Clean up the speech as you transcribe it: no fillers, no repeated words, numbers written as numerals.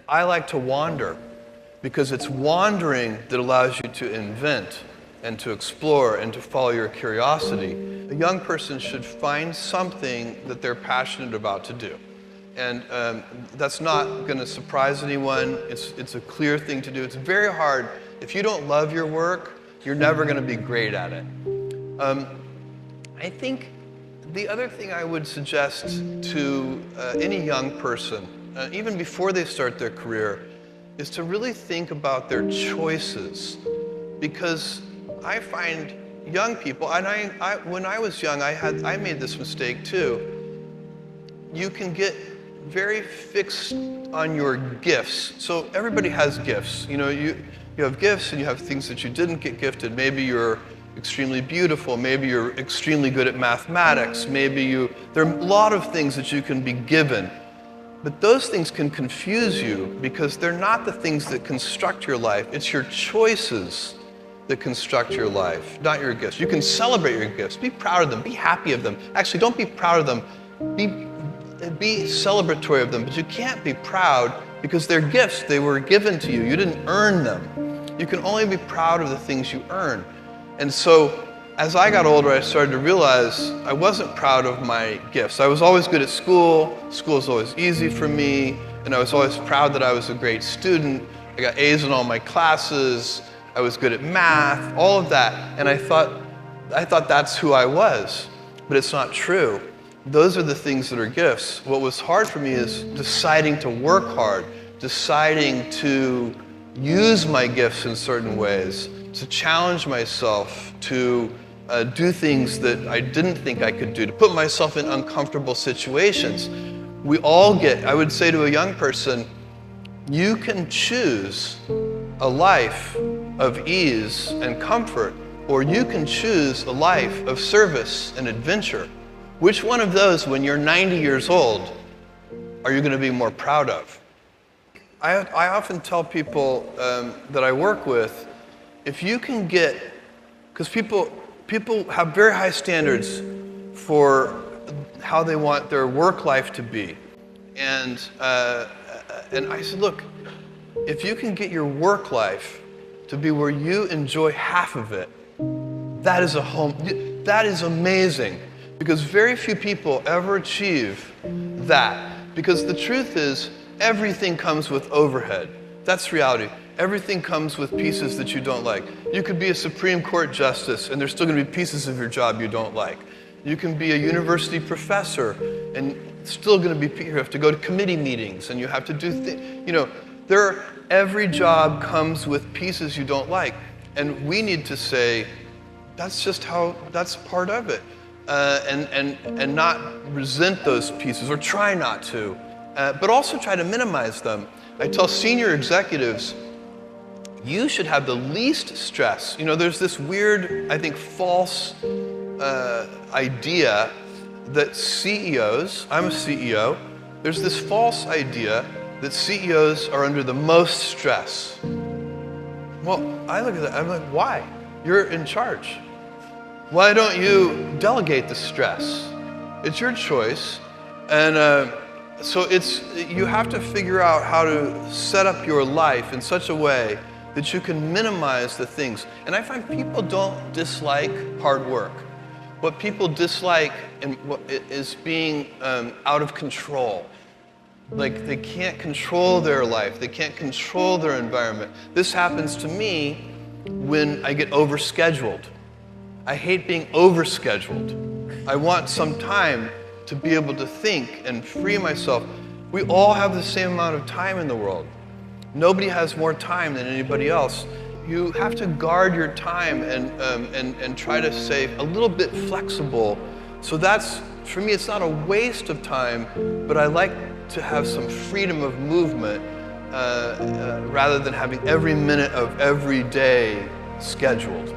I like to wander because it's wandering that allows you to invent and to explore and to follow your curiosity. A young person should find something that they're passionate about to do. And that's not going to surprise anyone. It's a clear thing to do. It's very hard. If you don't love your work, you're never going to be great at it. I think the other thing I would suggest to any young person, even before they start their career, is to really think about their choices. Because I find young people, and when I was young, I made this mistake too. You can get very fixed on your gifts. So everybody has gifts. You know, you have gifts and you have things that you didn't get gifted. Maybe you're extremely beautiful. Maybe you're extremely good at mathematics. There are a lot of things that you can be given. But those things can confuse you because they're not the things that construct your life. It's your choices that construct your life, not your gifts. You can celebrate your gifts. Be proud of them. Be happy of them. Actually, don't be proud of them. Be celebratory of them, but you can't be proud because they're gifts. They were given to you. You didn't earn them. You can only be proud of the things you earn. And so as I got older, I started to realize I wasn't proud of my gifts. I was always good at school. School was always easy for me. And I was always proud that I was a great student. I got A's in all my classes. I was good at math, all of that. And I thought that's who I was. But it's not true. Those are the things that are gifts. What was hard for me is deciding to work hard, deciding to use my gifts in certain ways, to challenge myself, to do things that I didn't think I could do, to put myself in uncomfortable situations. We all I would say to a young person, you can choose a life of ease and comfort, or you can choose a life of service and adventure. Which one of those, when you're 90 years old, are you going to be more proud of? I often tell people that I work with, if you can because people have very high standards for how they want their work life to be. And I said, look, if you can get your work life to be where you enjoy half of it, that is amazing. Because very few people ever achieve that. Because the truth is, everything comes with overhead. That's reality. Everything comes with pieces that you don't like. You could be a Supreme Court justice, and there's still going to be pieces of your job you don't like. You can be a university professor, and still going to be, you have to go to committee meetings, and you have to do things. Every job comes with pieces you don't like. And we need to say, that's part of it. And not resent those pieces, or try not to, but also try to minimize them. I tell senior executives, you should have the least stress. There's this weird, I think, false idea that CEOs, I'm a CEO, there's this false idea that CEOs are under the most stress. Well, I look at that, I'm like, why? You're in charge. Why don't you delegate the stress? It's your choice. And so you have to figure out how to set up your life in such a way that you can minimize the things. And I find people don't dislike hard work. What people dislike is being out of control. Like they can't control their life. They can't control their environment. This happens to me when I get overscheduled. I hate being overscheduled. I want some time to be able to think and free myself. We all have the same amount of time in the world. Nobody has more time than anybody else. You have to guard your time and try to stay a little bit flexible. So for me, it's not a waste of time, but I like to have some freedom of movement rather than having every minute of every day scheduled.